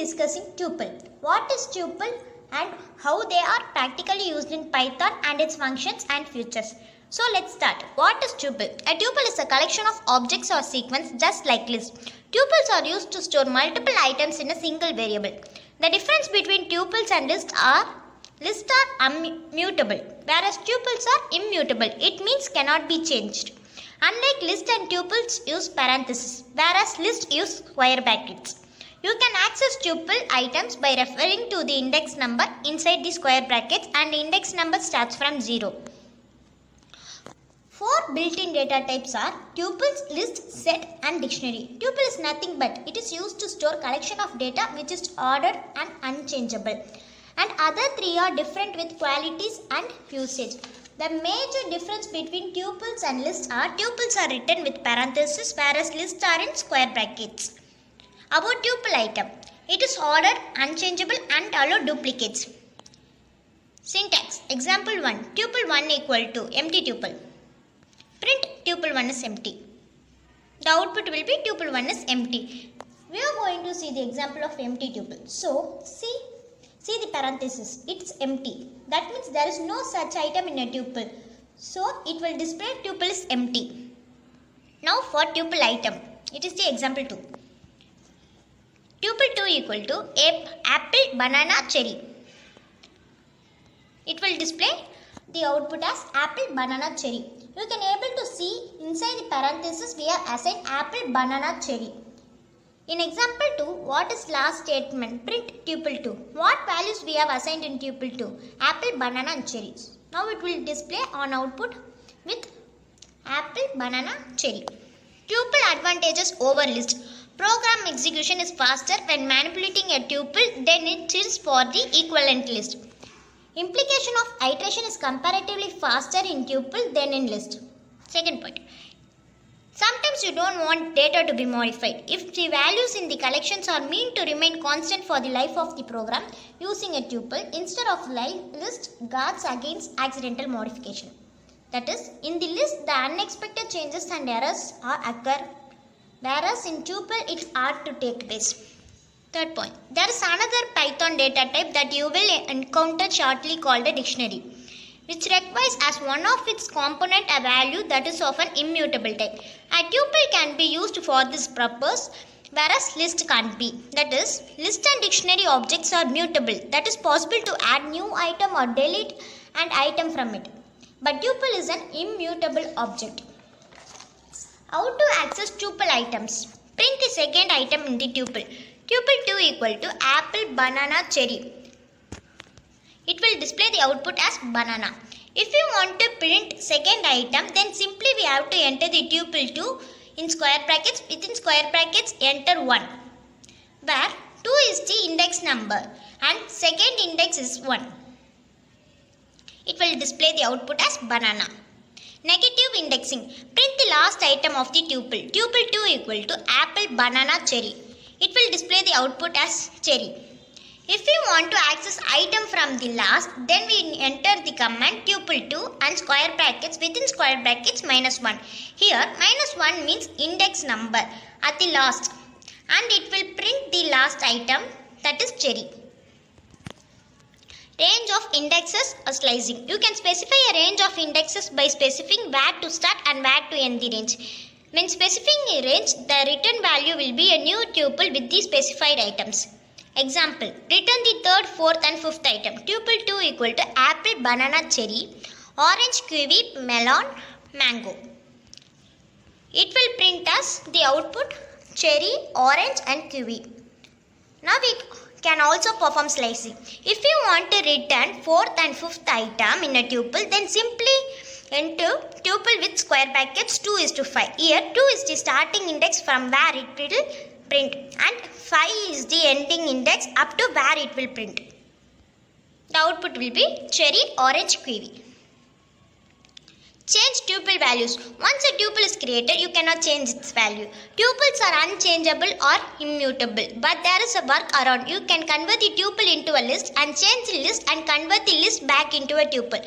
discussing tuple. What is tuple and how they are practically used in Python and its functions and features. So let's start. What is tuple? A tuple is a collection of objects or sequence just like list. Tuples are used to store multiple items in a single variable. The difference between tuples and lists are immutable, whereas tuples are immutable. It means cannot be changed. Unlike list and tuples use parentheses, whereas list use square brackets. You can access tuple items by referring to the index number inside the square brackets, and the index number starts from 0. Four built-in data types are tuples, list, set and dictionary. Tuple is nothing but it is used to store collection of data which is ordered and unchangeable. And other three are different with qualities and usage. The major difference between tuples and lists are tuples are written with parentheses whereas lists are in square brackets. About tuple item, it is ordered, unchangeable and allow duplicates. Syntax. Example 1. Tuple 1 equal to empty tuple. Print tuple 1 is empty. The output will be tuple 1 is empty. We are going to see the example of empty tuple. So, see the parenthesis. It's empty. That means there is no such item in a tuple. So, it will display tuple is empty. Now, for tuple item, it is the example 2. Tuple 2 equal to apple, banana, cherry. It will display the output as apple, banana, cherry. You can able to see inside the parenthesis we have assigned apple, banana, cherry. In example 2, what is last statement? Print tuple 2. What values we have assigned in tuple 2? Apple, banana and cherries. Now it will display on output with apple, banana, cherry. Tuple advantages over list. Program execution is faster when manipulating a tuple than it is for the equivalent list. Implication of iteration is comparatively faster in tuple than in list. Second point. Sometimes you don't want data to be modified. If the values in the collections are meant to remain constant for the life of the program, using a tuple instead of list guards against accidental modification. That is, in the list the unexpected changes and errors occur, whereas in tuple it's hard to take place. Third point. There is another Python data type that you will encounter shortly called a dictionary, which requires as one of its component a value that is of an immutable type. A tuple can be used for this purpose, whereas list can't be. That is, list and dictionary objects are mutable. That is possible to add new item or delete an item from it. But tuple is an immutable object. How to access tuple items? Print the second item in the tuple. Tuple 2 equal to apple, banana, cherry. It will display the output as banana. If you want to print second item, then simply we have to enter the tuple 2 in square brackets. Within square brackets, enter 1, where 2 is the index number and second index is 1. It will display the output as banana. Negative indexing. Print the last item of the tuple. Tuple 2 equal to apple, banana, cherry. It will display the output as cherry. If we want to access item from the last, then we enter the command tuple 2 and square brackets within square brackets -1. Here -1 means index number at the last, and it will print the last item, that is cherry. Range of indexes or slicing. You can specify a range of indexes by specifying where to start and where to end the range. When specifying a range, the return value will be a new tuple with the specified items. Example, return the third, fourth and fifth item. Tuple 2 equal to apple, banana, cherry, orange, kiwi, melon, mango. It will print us the output cherry, orange and kiwi. Now we can also perform slicing. If you want to return fourth and fifth item in a tuple, then simply enter tuple with square brackets 2 is to 5. Here 2 is the starting index from where it will print and 5 is the ending index up to where it will print. The output will be cherry, orange, kiwi. Change tuple values. Once a tuple is created, you cannot change its value. Tuples are unchangeable or immutable, but there is a workaround. You can convert the tuple into a list and change the list and convert the list back into a tuple.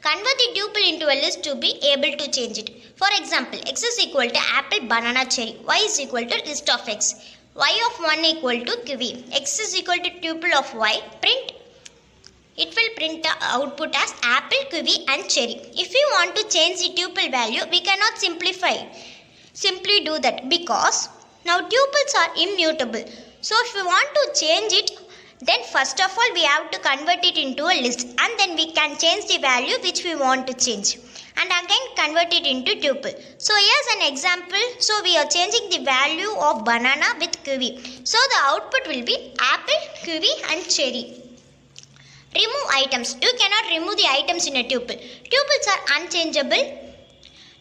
Convert the tuple into a list to be able to change it. For example, x is equal to apple, banana, cherry. Y is equal to list of x. y of 1 equal to qv. X is equal to tuple of y. Print. It will print the output as apple, kiwi and cherry. If we want to change the tuple value, we cannot simply do that because now tuples are immutable. So if we want to change it, then first of all we have to convert it into a list and then we can change the value which we want to change and again convert it into tuple. So here's an example. So we are changing the value of banana with kiwi. So the output will be apple, kiwi and cherry. Remove items. You cannot remove the items in a tuple. Tuples are unchangeable.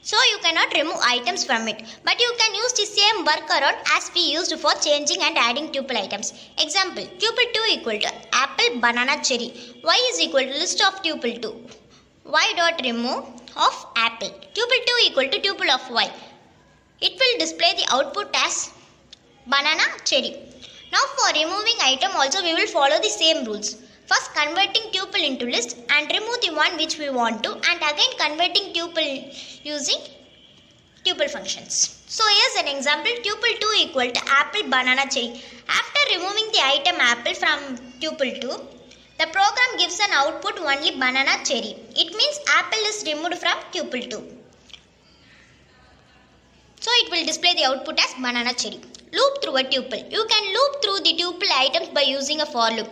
So you cannot remove items from it. But you can use the same workaround as we used for changing and adding tuple items. Example, tuple 2 equal to apple, banana, cherry. Y is equal to list of tuple 2. Y dot remove of apple. Tuple 2 equal to tuple of y. It will display the output as banana, cherry. Now for removing item also we will follow the same rules. First converting tuple into list and remove the one which we want to and again converting tuple using tuple functions. So here's an example, tuple 2 equal to apple, banana, cherry. After removing the item apple from tuple 2, the program gives an output only banana, cherry. It means apple is removed from tuple 2. So it will display the output as banana, cherry. Loop through a tuple. You can loop through the tuple items by using a for loop.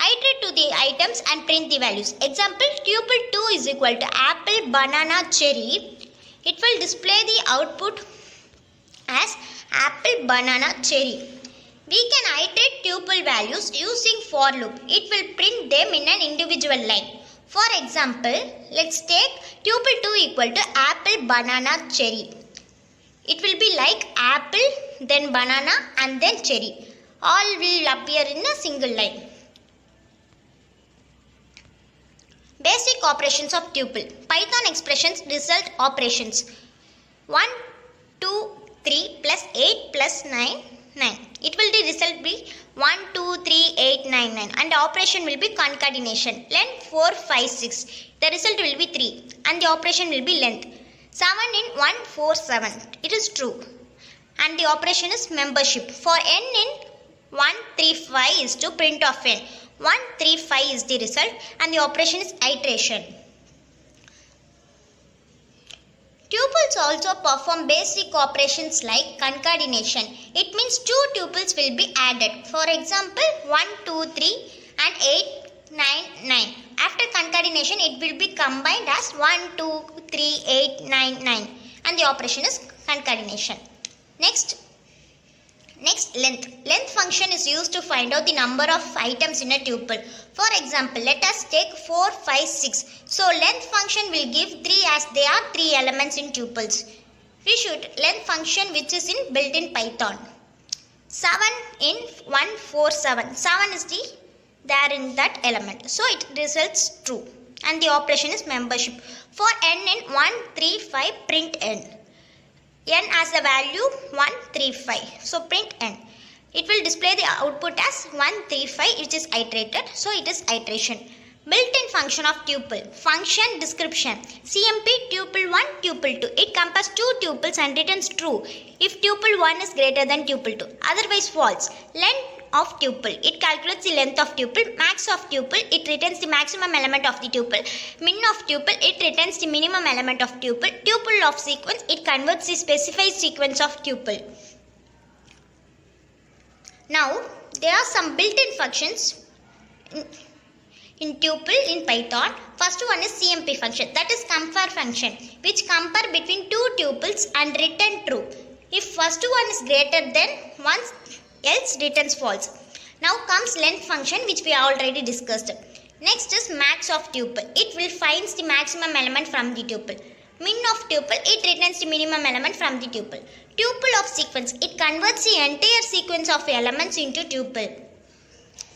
Iterate to the items and print the values. Example, tuple 2 is equal to apple, banana, cherry. It will display the output as apple, banana, cherry. We can iterate tuple values using for loop. It will print them in an individual line. For example, let's take tuple 2 equal to apple, banana, cherry. It will be like apple, then banana and then cherry. All will appear in a single line. Basic operations of tuple. Python expressions, result operations. 1, 2, 3 plus 8 plus 9, 9. It will the result be 1, 2, 3, 8, 9, 9. And the operation will be concatenation. Length 4, 5, 6. The result will be 3. And the operation will be length. 7 in 1, 4, 7. It is true. And the operation is membership. For n in 1, 3, 5 is to print of n. 1, 3, 5 is the result and the operation is iteration. Tuples also perform basic operations like concatenation. It means two tuples will be added. For example, 1, 2, 3 and 8, 9, 9. After concatenation, it will be combined as 1, 2, 3, 8, 9, 9. And the operation is concatenation. Next, length. Length function is used to find out the number of items in a tuple. For example, let us take 4, 5, 6. So, length function will give 3 as there are 3 elements in tuples. We should length function which is in built in Python. 7 in 1, 4, 7. 7 is there in that element. So, it results true. And the operation is membership. For n in 1, 3, 5, print n. N as the value 1, 3, 5. So print n. It will display the output as 1, 3, 5 which is iterated. So it is iteration. Built-in function of tuple. Function description. CMP tuple 1, tuple 2. It compares two tuples and returns true if tuple 1 is greater than tuple 2. Otherwise false. Length of tuple. It calculates the length of tuple. Max of tuple. It returns the maximum element of the tuple. Min of tuple. It returns the minimum element of tuple. Tuple of sequence. It converts the specified sequence of tuple. Now, there are some built-in functions in tuple in Python. First one is CMP function, that is compare function, which compare between two tuples and return true. If first one is greater than one, else returns false. Now comes length function, which we already discussed. Next is max of tuple. It will finds the maximum element from the tuple. Min of tuple, it returns the minimum element from the tuple. Tuple of sequence, it converts the entire sequence of elements into tuple.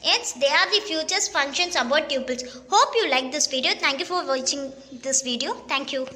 Yes, they are the futures functions about tuples. Hope you like this video. Thank you for watching this video. Thank you.